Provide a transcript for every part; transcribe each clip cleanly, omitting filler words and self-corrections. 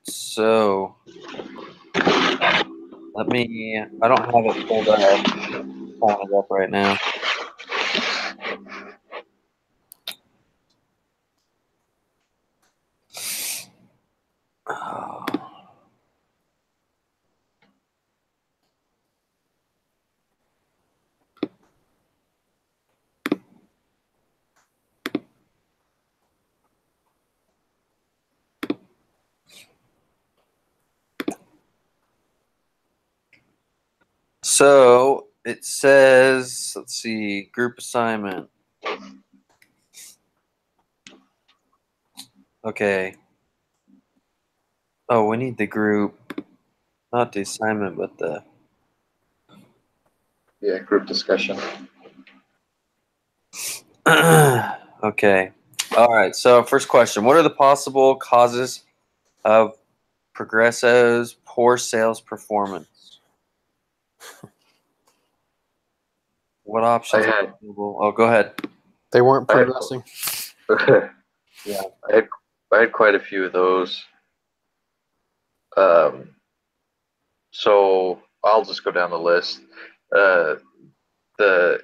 So I don't have it pulled up. I'm pulling it up right now. So it says, let's see, group assignment. Okay. Oh, we need the group, not the assignment, but the. Yeah, group discussion. Okay. All right. So first question: what are the possible causes of Progresso's poor sales performance? What options are available? Oh, go ahead. They weren't progressing. Yeah, I had quite a few of those. So I'll just go down the list. The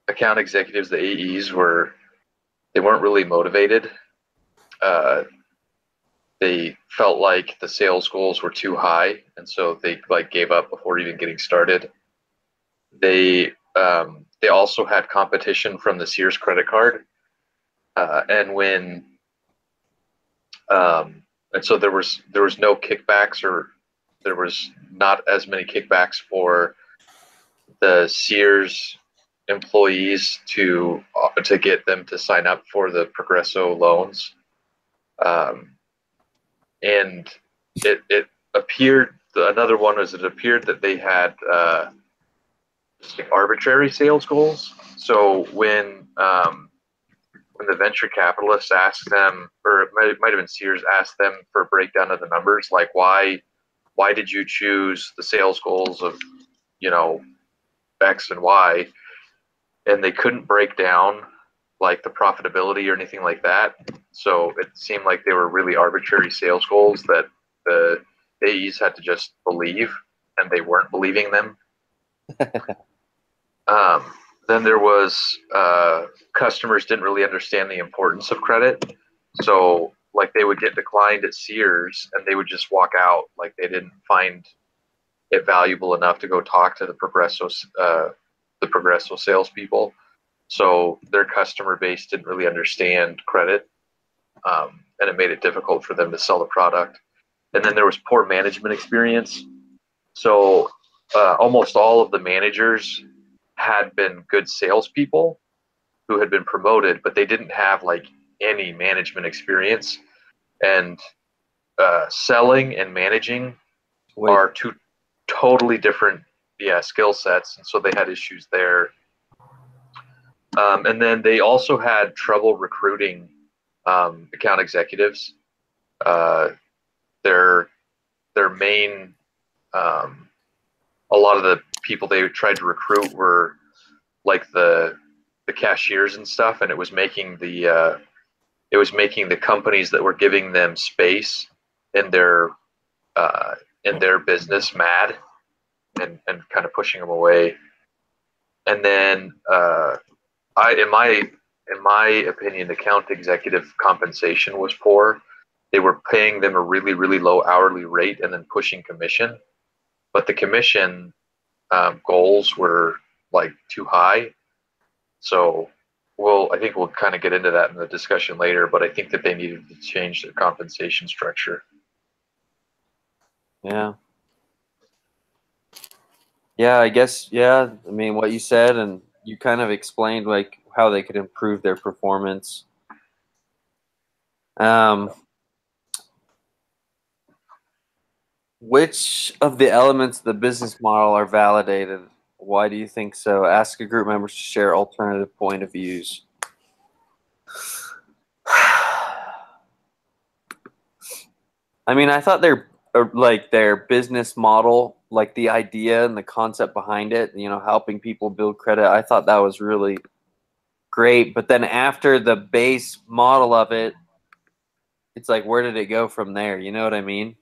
account executives, the AEs, they weren't really motivated. They felt like the sales goals were too high, and so they gave up before even getting started. They also had competition from the Sears credit card, and so there was no kickbacks, or there was not as many kickbacks for the Sears employees to get them to sign up for the Progresso loans. And it appeared, another one was, it appeared that they had arbitrary sales goals. So when the venture capitalists asked them, or it might have been Sears, asked them for a breakdown of the numbers, like why did you choose the sales goals of X and Y, and they couldn't break down like the profitability or anything like that. So it seemed like they were really arbitrary sales goals that the AEs had to just believe, and they weren't believing them. Then there was customers didn't really understand the importance of credit. So like they would get declined at Sears and they would just walk out. Like they didn't find it valuable enough to go talk to the Progresso salespeople. So their customer base didn't really understand credit, and it made it difficult for them to sell the product. And then there was poor management experience. So almost all of the managers had been good salespeople who had been promoted, but they didn't have like any management experience. And selling and managing are two totally different skill sets, and so they had issues there. And then they also had trouble recruiting account executives. Their main a lot of the people they tried to recruit were like the cashiers and stuff, and it was making the companies that were giving them space in their business mad, and kind of pushing them away. And then in my opinion, account executive compensation was poor. They were paying them a really, really low hourly rate and then pushing commission, but the commission goals were like too high. So I think we'll kind of get into that in the discussion later, but I think that they needed to change their compensation structure. Yeah. Yeah, I guess, yeah. I mean, what you said, and you kind of explained like how they could improve their performance. Which of the elements of the business model are validated? Why do you think so? Ask a group member to share alternative point of views. I mean, I thought their business model, like the idea and the concept behind it, helping people build credit, I thought that was really great. But then after the base model of it, it's like, where did it go from there? You know what I mean?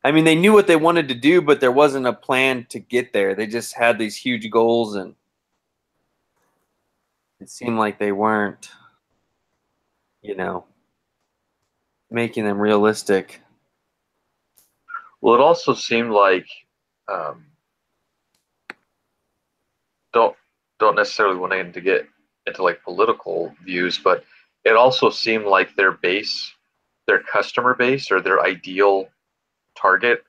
I mean, they knew what they wanted to do, but there wasn't a plan to get there. They just had these huge goals, and it seemed like they weren't, you know, making them realistic. Well, it also seemed like um, don't necessarily want to get into like political views, but it also seemed like their customer base, or their ideal target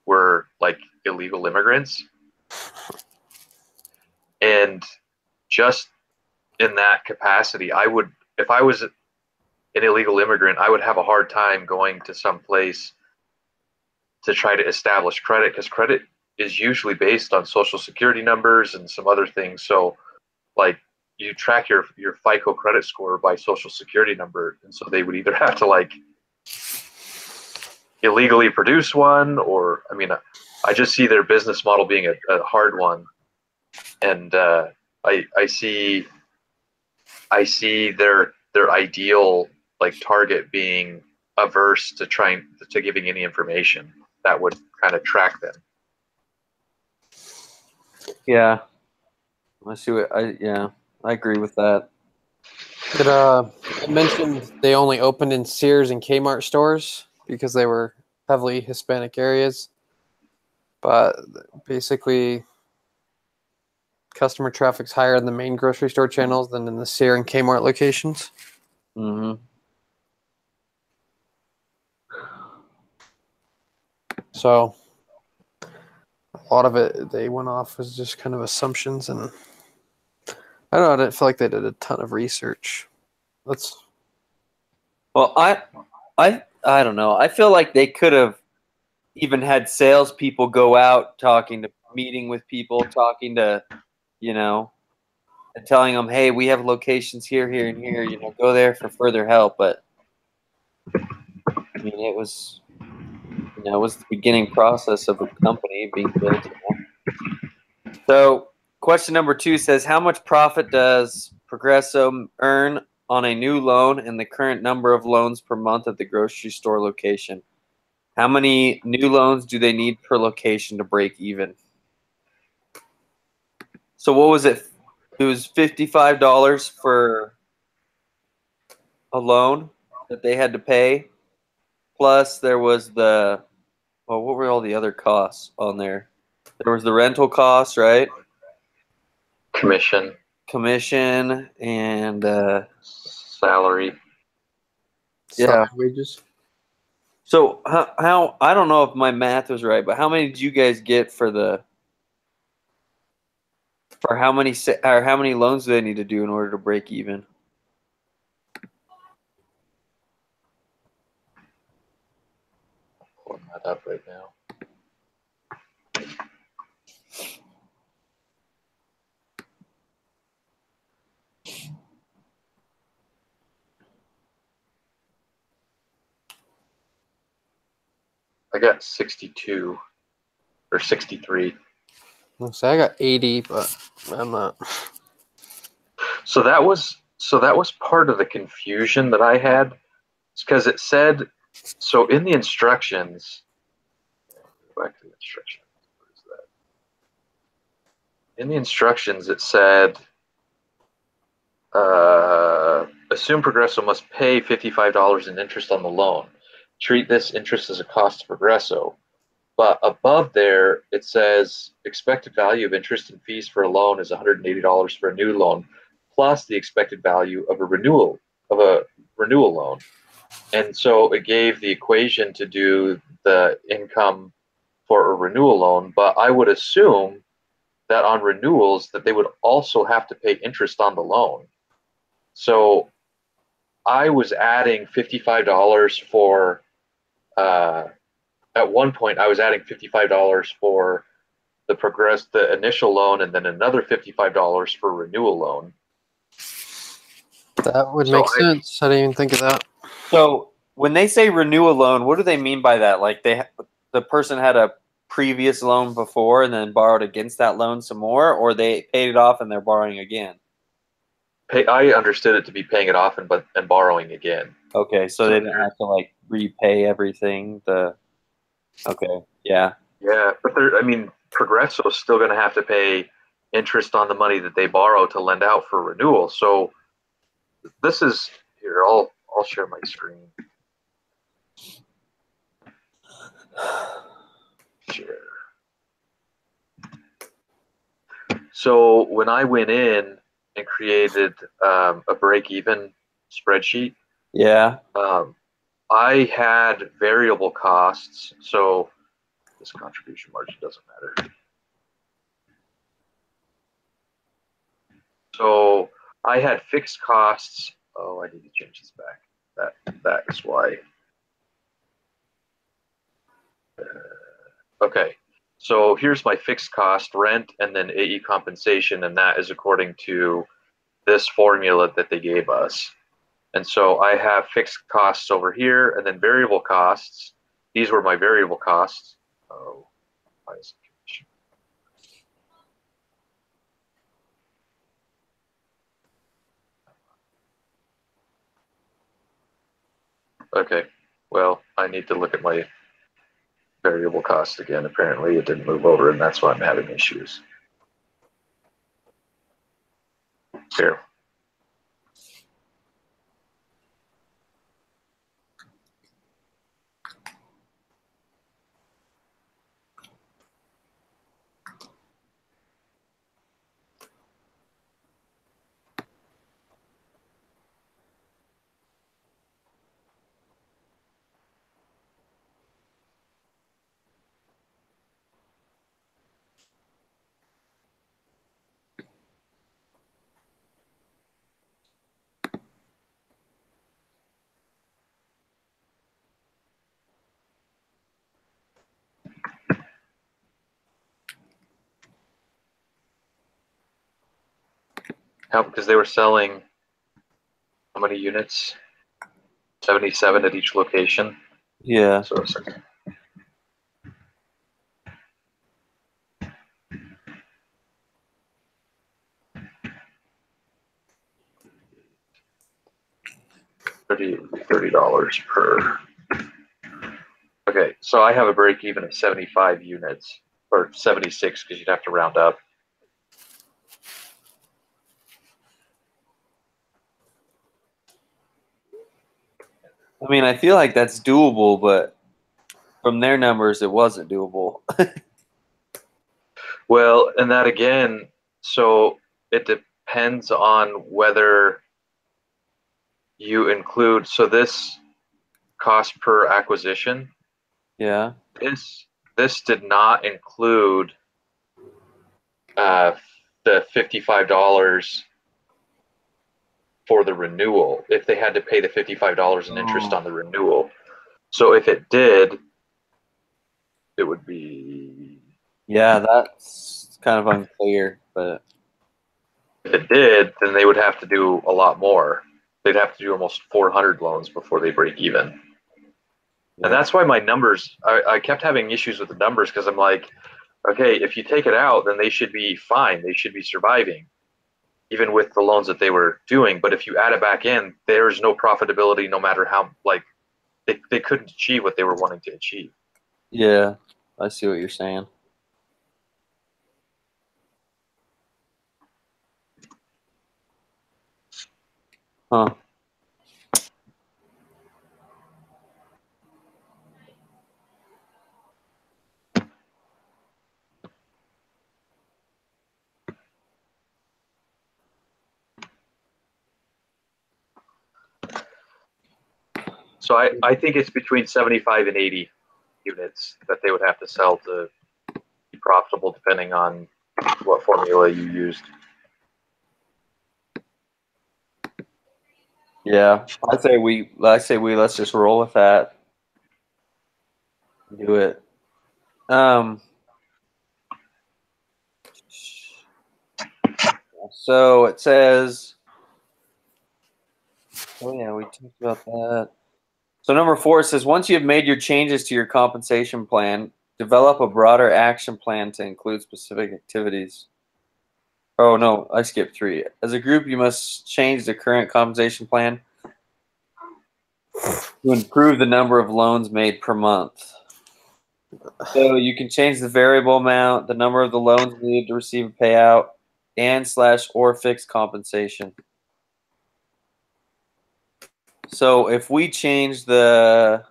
were like illegal immigrants. And just in that capacity, if I was an illegal immigrant, I would have a hard time going to some place to try to establish credit, because credit is usually based on social security numbers and some other things. So like you track your FICO credit score by social security number. And so they would either have to like illegally produce one, or, I mean, I just see their business model being a hard one. And I see their ideal like target being averse to trying to giving any information that would kind of track them. Yeah. I see what I agree with that. It mentioned they only opened in Sears and Kmart stores because they were heavily Hispanic areas. But basically, customer traffic's higher in the main grocery store channels than in the Sears and Kmart locations. Mm-hmm. So a lot of it they went off as just kind of assumptions, and I don't know, I didn't feel like they did a ton of research. Well, I don't know. I feel like they could have even had salespeople go out meeting with people, talking to, and telling them, hey, we have locations here, here, and here. Go there for further help. But I mean, it was the beginning process of a company being built. So, question number 2 says, how much profit does Progresso earn on a new loan and the current number of loans per month at the grocery store location? How many new loans do they need per location to break even? So what was it? It was $55 for a loan that they had to pay. Plus there was what were all the other costs on there? There was the rental costs, right? Commission and salary. Yeah, wages. So how I don't know if my math was right, but how many did you guys get for how many loans do they need to do in order to break even? Pulling that up right now. I got 62 or 63. So I got 80, but I'm not. So that was part of the confusion that I had. It's because it said, so in the instructions, go back to the instructions. What is that? In the instructions, it said, assume Progresso must pay $55 in interest on the loan. Treat this interest as a cost to Progresso. But above there, it says expected value of interest and fees for a loan is $180 for a new loan, plus the expected value of a renewal loan. And so it gave the equation to do the income for a renewal loan. But I would assume that on renewals that they would also have to pay interest on the loan. So I was adding $55 for at one point, I was adding $55 for the initial loan, and then another $55 for renewal loan. That would make sense. I didn't even think of that. So when they say renewal loan, what do they mean by that? Like the person had a previous loan before and then borrowed against that loan some more, or they paid it off and they're borrowing again? I understood it to be paying it off and borrowing again. Okay, so they didn't have to like repay everything. Okay, yeah. Yeah, but I mean, Progresso's still going to have to pay interest on the money that they borrow to lend out for renewal. So this is here. I'll share my screen. Share. So when I went in and created a break-even spreadsheet, Yeah. I had variable costs. So this contribution margin doesn't matter. So I had fixed costs. Oh, I need to change this back. That is why. Okay. So here's my fixed cost, rent, and then AE compensation, and that is according to this formula that they gave us. And so I have fixed costs over here, and then variable costs. These were my variable costs. Oh, why is it commission? Okay, well, I need to look at my variable cost again. Apparently it didn't move over, and that's why I'm having issues. Here. How, because they were selling how many units? 77 at each location. Yeah. So a second. $30 per. Okay, so I have a break even of 75 units, or 76 because you'd have to round up. I mean, I feel like that's doable, but from their numbers, it wasn't doable. Well, and that again, so it depends on whether you include, so this cost per acquisition, Yeah. this did not include the $55 for the renewal, if they had to pay the $55 in interest on the renewal. So if it did, it would be. Yeah, that's kind of unclear, but If it did, then they would have to do a lot more. They'd have to do almost 400 loans before they break even. yeah. And that's why my numbers, I kept having issues with the numbers because I'm like, okay, if you take it out, then they should be fine. They should be surviving, even with the loans that they were doing. But if you add it back in, there's no profitability no matter how, like, they couldn't achieve what they were wanting to achieve. Yeah, I see what you're saying. Huh. So I think it's between 75 and 80 units that they would have to sell to be profitable, depending on what formula you used. Yeah, I say we let's just roll with that. Do it. So it says, oh yeah, we talked about that. So number 4 says, once you have made your changes to your compensation plan, develop a broader action plan to include specific activities. Oh no, I skipped 3. As a group, you must change the current compensation plan to improve the number of loans made per month. So you can change the variable amount, the number of the loans needed to receive a payout, and / or fixed compensation. So if we change the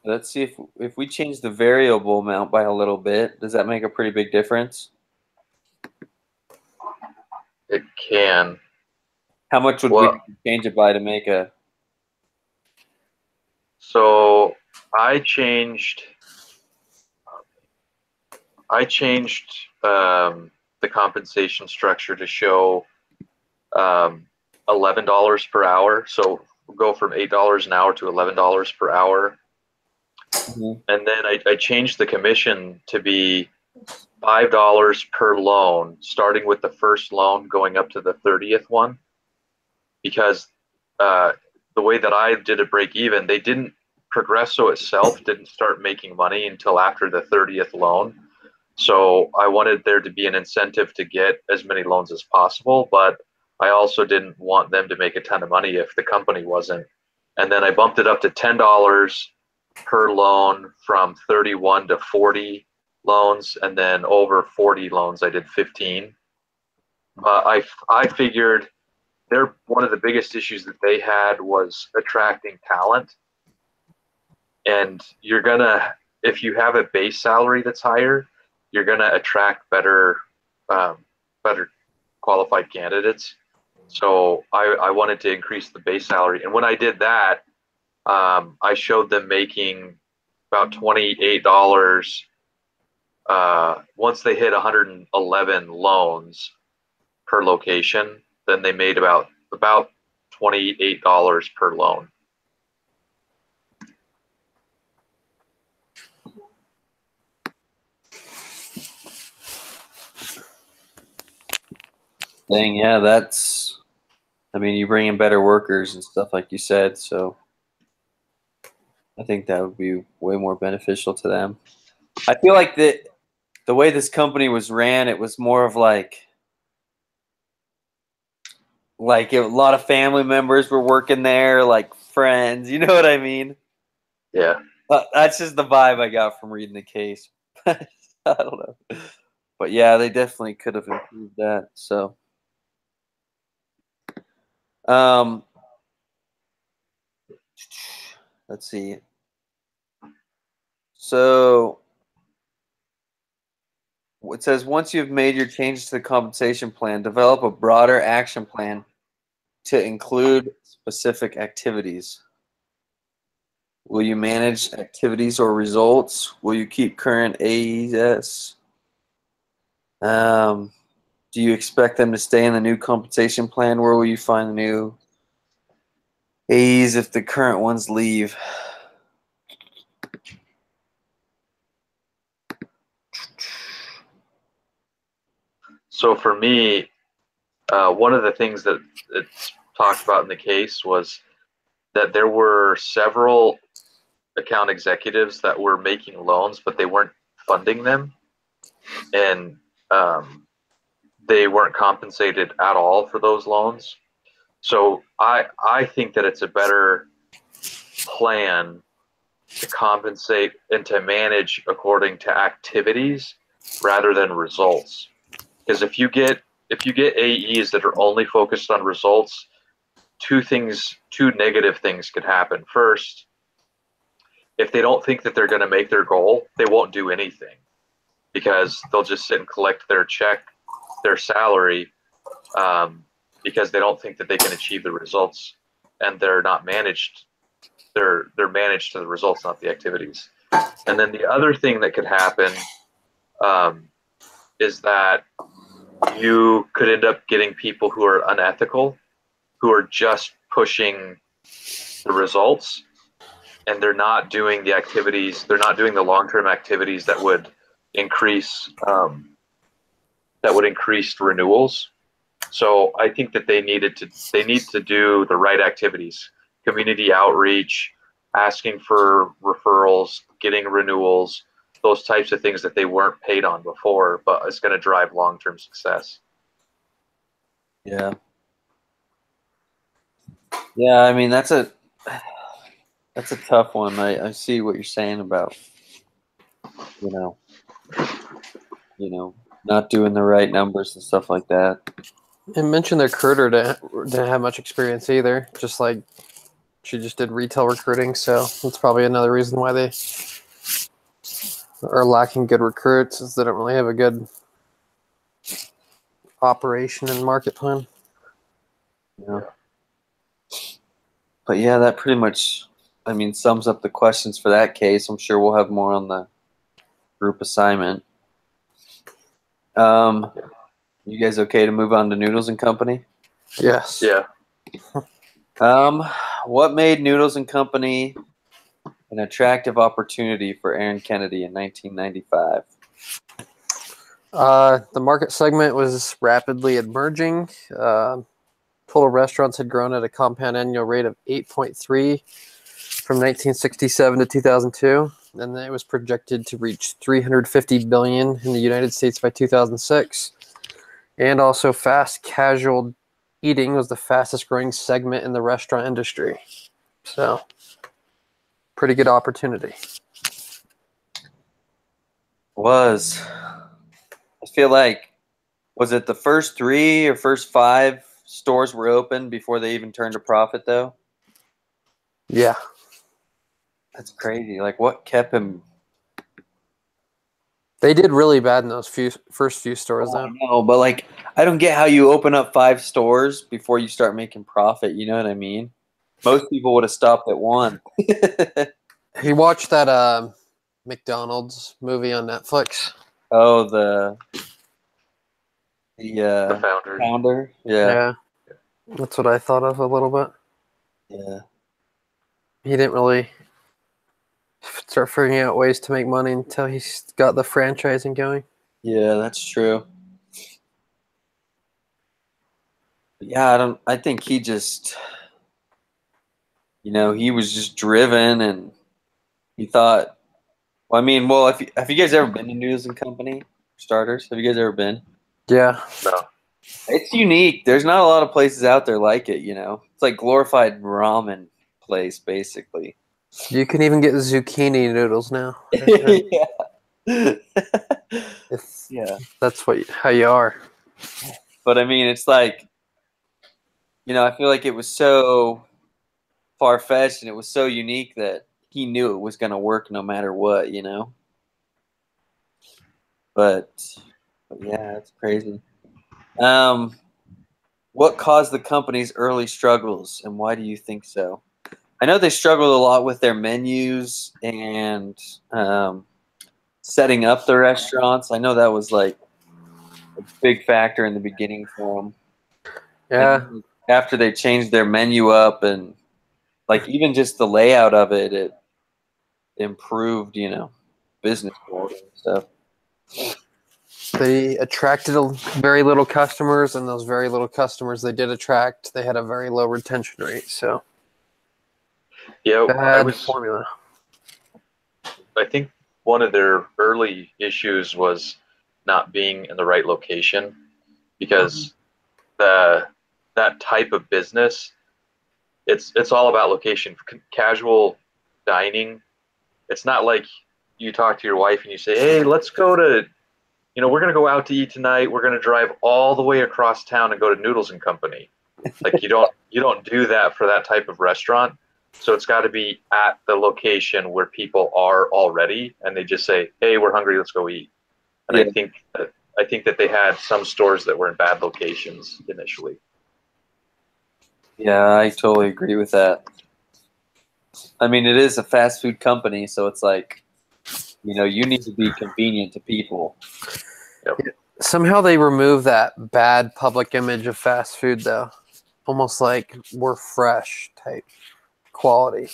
let's see if we change the variable amount by a little bit, does that make a pretty big difference? It can. How much would we change it by to make a? So I changed the compensation structure to show $11 per hour. So we'll go from $8 an hour to $11 per hour. Mm-hmm. And then I changed the commission to be $5 per loan, starting with the first loan going up to the 30th one. Because the way that I did it break even, they didn't, Progresso itself didn't start making money until after the 30th loan. So I wanted there to be an incentive to get as many loans as possible, but I also didn't want them to make a ton of money if the company wasn't. And then I bumped it up to $10 per loan from 31 to 40 loans, and then over 40 loans I did 15. But I figured one of the biggest issues that they had was attracting talent. And you're gonna, if you have a base salary that's higher, you're gonna attract better qualified candidates. So I wanted to increase the base salary, and when I did that, I showed them making about $28 once they hit 111 loans per location. Then they made about $28 per loan. Dang, yeah, that's. I mean, you bring in better workers and stuff like you said, so I think that would be way more beneficial to them. I feel like the way this company was ran, it was more of like a lot of family members were working there, like friends. You know what I mean? Yeah. That's just the vibe I got from reading the case. I don't know, but yeah, they definitely could have improved that. So, let's see. So it says once you've made your changes to the compensation plan, develop a broader action plan to include specific activities. Will you manage activities or results? Will you keep current AES? Do you expect them to stay in the new compensation plan? Where will you find the new AEs if the current ones leave? So for me, one of the things that it's talked about in the case was that there were several account executives that were making loans, but they weren't funding them, and they weren't compensated at all for those loans. So I think that it's a better plan to compensate and to manage according to activities rather than results. Because if you get AEs that are only focused on results, two negative things could happen. First, if they don't think that they're going to make their goal, they won't do anything, because they'll just sit and collect their check, their salary, because they don't think that they can achieve the results, and they're not managed. They're managed to the results, not the activities. And then the other thing that could happen is that you could end up getting people who are unethical, who are just pushing the results, and they're not doing the activities. They're not doing the long-term activities that would increase renewals. So I think that they need to do the right activities: community outreach, asking for referrals, getting renewals, those types of things that they weren't paid on before, but it's going to drive long-term success. Yeah. Yeah, I mean that's a tough one. I see what you're saying about, you know, not doing the right numbers and stuff like that. And mentioned their recruiter didn't have much experience either. Just like she just did retail recruiting, so that's probably another reason why they are lacking good recruits, is they don't really have a good operation and market plan. Yeah. But yeah, that pretty much, I mean, sums up the questions for that case. I'm sure we'll have more on the group assignment. You guys okay to move on to Noodles and Company? Yes. Yeah. What made Noodles and Company an attractive opportunity for Aaron Kennedy in 1995? The market segment was rapidly emerging. Total restaurants had grown at a compound annual rate of 8.3 from 1967 to 2002, and it was projected to reach 350 billion in the United States by 2006. And also, fast casual eating was the fastest growing segment in the restaurant industry. So, pretty good opportunity. I feel like, was it the first 3 or first 5 stores were open before they even turned a profit, though? Yeah. That's crazy. Like, what kept him? They did really bad in those first few stores, though. I know, but like, I don't get how you open up 5 stores before you start making profit. You know what I mean? Most people would have stopped at 1. He watched that McDonald's movie on Netflix. Oh, the founder. Yeah. That's what I thought of a little bit. Yeah. He didn't really start figuring out ways to make money until he got the franchising going. Yeah, that's true. Yeah, I think he just, he was just driven, and he thought, well, I mean, have you guys ever been to Noodles and Company? Starters? Have you guys ever been? Yeah. No. It's unique. There's not a lot of places out there like it, It's like glorified ramen place, basically. You can even get zucchini noodles now. Yeah. That's how you are. But I mean, it's like, I feel like it was so far-fetched and it was so unique that he knew it was going to work no matter what, But yeah, it's crazy. What caused the company's early struggles, and why do you think so? I know they struggled a lot with their menus and setting up the restaurants. I know that was like a big factor in the beginning for them. Yeah. And after they changed their menu up and like even just the layout of it, it improved, business quality and stuff. They attracted very little customers, and those very little customers they did attract, they had a very low retention rate. So, yeah, bad formula. I think one of their early issues was not being in the right location, because that type of business, it's all about location. Casual dining, it's not like you talk to your wife and you say, hey, let's go to, we're going to go out to eat tonight. We're going to drive all the way across town and go to Noodles and Company. Like you don't do that for that type of restaurant. So it's got to be at the location where people are already, and they just say, hey, we're hungry, let's go eat. And Yeah. I think that they had some stores that were in bad locations initially. Yeah, I totally agree with that. I mean, it is a fast food company, so it's like, you need to be convenient to people. Yep. Somehow they remove that bad public image of fast food, though. Almost like we're fresh type quality.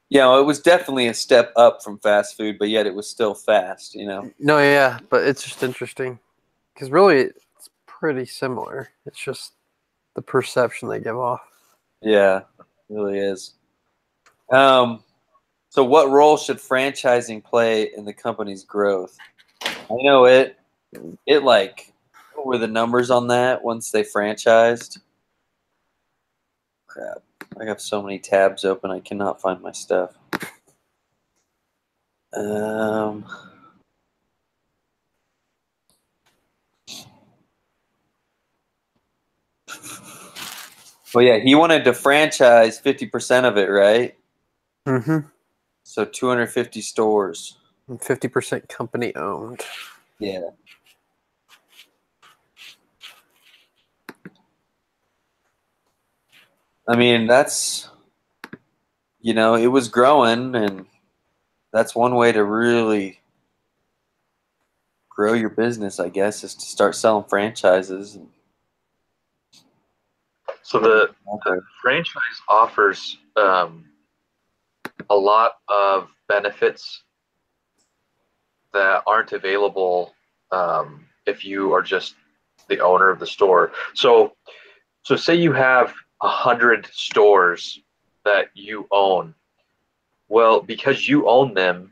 Yeah, it was definitely a step up from fast food, but yet it was still fast, No, yeah, but it's just interesting because really it's pretty similar. It's just the perception they give off. Yeah, it really is. So what role should franchising play in the company's growth? I know it like, what were the numbers on that once they franchised? Crap. I have so many tabs open I cannot find my stuff. Well, yeah, he wanted to franchise 50% of it, right? Mm-hmm. So 250 stores. 50% company owned. Yeah. I mean, that's, it was growing, and that's one way to really grow your business, I guess, is to start selling franchises. So the franchise offers a lot of benefits that aren't available if you are just the owner of the store. So say you have 100 stores that you own. Well, because you own them,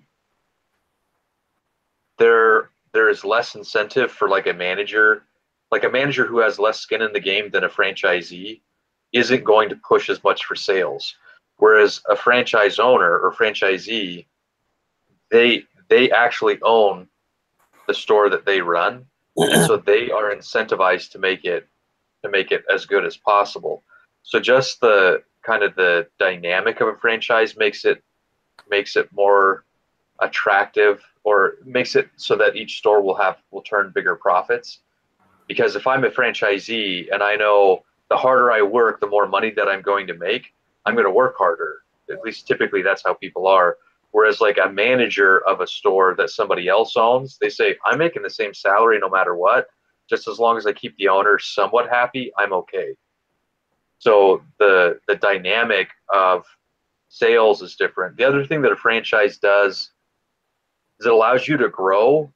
there is less incentive for like a manager who has less skin in the game than a franchisee isn't going to push as much for sales. Whereas a franchise owner or franchisee, they actually own the store that they run, and so they are incentivized to make it as good as possible. So just the kind of the dynamic of a franchise makes it more attractive, or makes it so that each store will turn bigger profits. Because if I'm a franchisee and I know the harder I work, the more money that I'm going to make, I'm going to work harder. At least typically that's how people are. Whereas like a manager of a store that somebody else owns, they say, I'm making the same salary no matter what. Just as long as I keep the owner somewhat happy, I'm okay. So the dynamic of sales is different. The other thing that a franchise does is it allows you to grow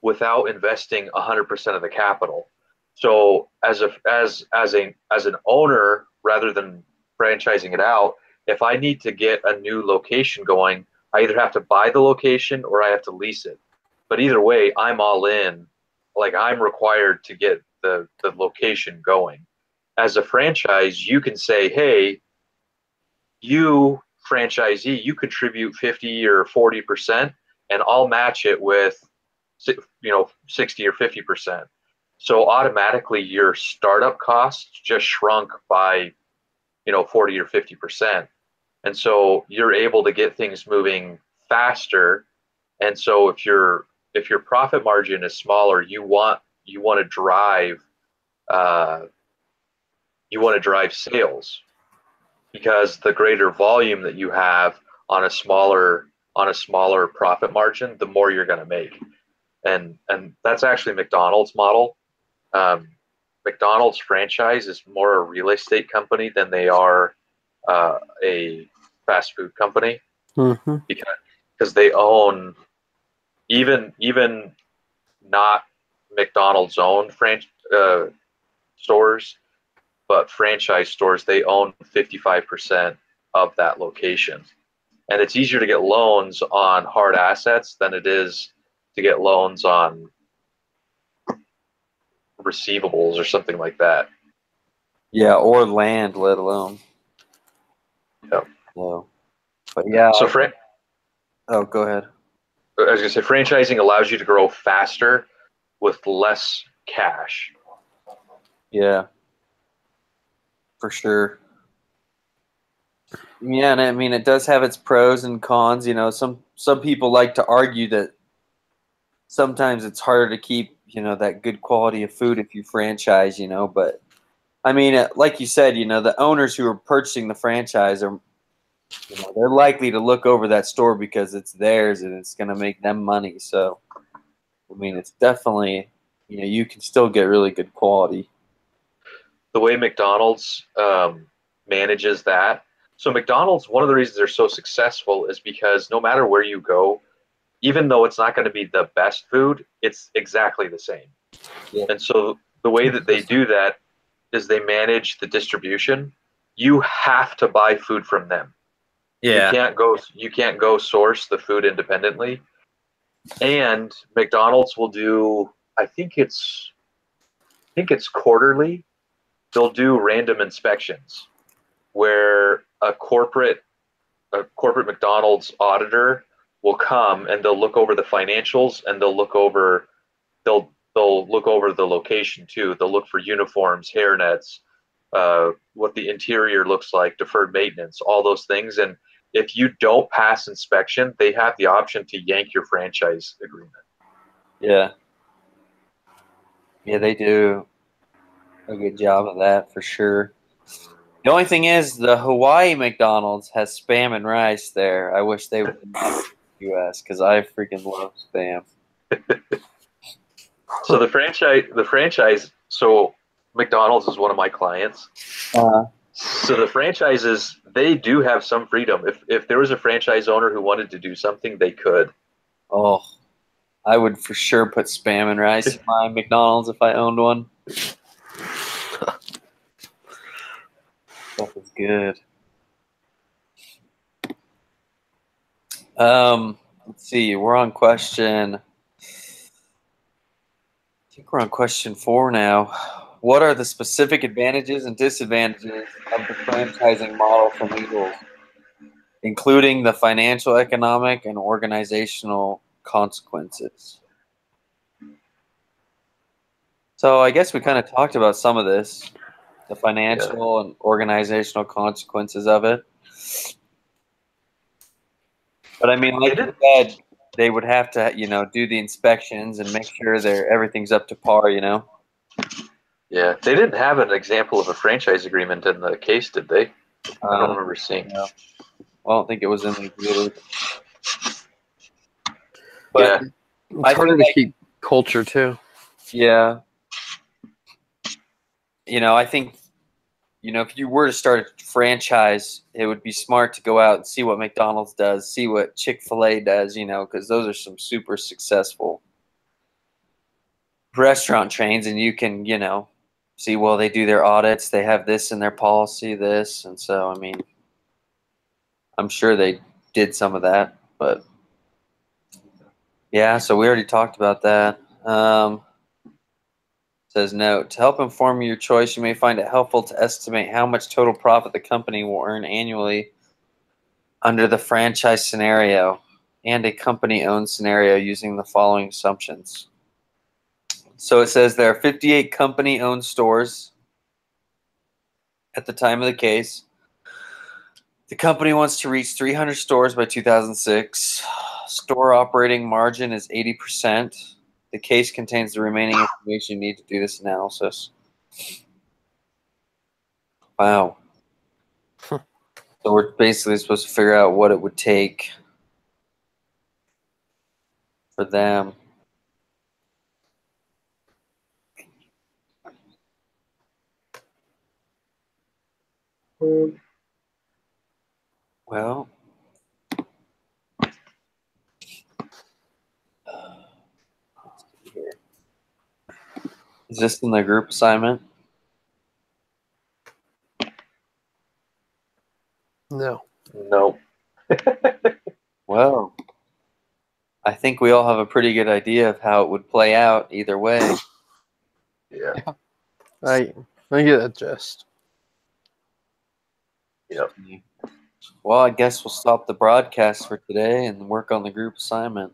without investing 100% of the capital. So as an owner, rather than franchising it out, if I need to get a new location going, I either have to buy the location or I have to lease it. But either way, I'm all in. Like, I'm required to get the location going. As a franchise, you can say, hey, you franchisee, you contribute 50 or 40%, and I'll match it with 60 or 50%. So automatically your startup costs just shrunk by 40 or 50%. And so you're able to get things moving faster. And so if your profit margin is smaller, you want to drive sales, because the greater volume that you have on a smaller profit margin, the more you're going to make. And that's actually McDonald's model. McDonald's franchise is more a real estate company than they are a fast food company, Mm-hmm. because they own, even not McDonald's own stores, but franchise stores, they own 55% of that location. And it's easier to get loans on hard assets than it is to get loans on receivables or something like that. Yeah, or land, let alone. Yeah. So, but yeah. So oh, go ahead. I was going to say, franchising allows you to grow faster with less cash. Yeah, for sure. Yeah, and I mean, it does have its pros and cons. Some people like to argue that sometimes it's harder to keep, that good quality of food if you franchise, but I mean, like you said, the owners who are purchasing the franchise are, they're likely to look over that store because it's theirs and it's going to make them money. So, I mean, it's definitely, you can still get really good quality. The way McDonald's manages that. So McDonald's, one of the reasons they're so successful is because no matter where you go, even though it's not going to be the best food, it's exactly the same. Yeah. And so the way that they do that is they manage the distribution. You have to buy food from them. Yeah. You can't go source the food independently. And McDonald's will do, I think it's quarterly. They'll do random inspections where a corporate McDonald's auditor will come and they'll look over the financials, and they'll look over the location too. They'll look for uniforms, hairnets, what the interior looks like, deferred maintenance, all those things. And if you don't pass inspection, they have the option to yank your franchise agreement. Yeah. Yeah, they do a good job of that for sure. The only thing is, the Hawaii McDonald's has Spam and rice there. I wish they would in the U.S. because I freaking love Spam. So the franchise. So McDonald's is one of my clients. So the franchises, they do have some freedom. If there was a franchise owner who wanted to do something, they could. Oh, I would for sure put Spam and rice in my McDonald's if I owned one. That was good. Let's see. We're on question. I think we're on question 4 now. What are the specific advantages and disadvantages of the franchising model from Eagles, including the financial, economic, and organizational consequences? So I guess we kind of talked about some of this, the financial and organizational consequences of it. But I mean, like you said, they would have to, do the inspections and make sure everything's up to par, Yeah, they didn't have an example of a franchise agreement in the case, did they? I don't remember seeing. No. I don't think it was in the exhibit. But yeah, it's harder to keep culture too. Yeah. I think, if you were to start a franchise, it would be smart to go out and see what McDonald's does, see what Chick-fil-A does, because those are some super successful restaurant chains, and you can, see, well, they do their audits, they have this in their policy, this, and so, I mean, I'm sure they did some of that, but yeah, so we already talked about that. Says, note, to help inform your choice, you may find it helpful to estimate how much total profit the company will earn annually under the franchise scenario and a company-owned scenario using the following assumptions. So it says there are 58 company-owned stores at the time of the case. The company wants to reach 300 stores by 2006. Store operating margin is 80%. The case contains the remaining information you need to do this analysis. Wow. So we're basically supposed to figure out what it would take for them. Well, let's see here. Is this in the group assignment? No. No. Well, I think we all have a pretty good idea of how it would play out either way. Yeah. I get that gist. Yep. Well, I guess we'll stop the broadcast for today and work on the group assignment.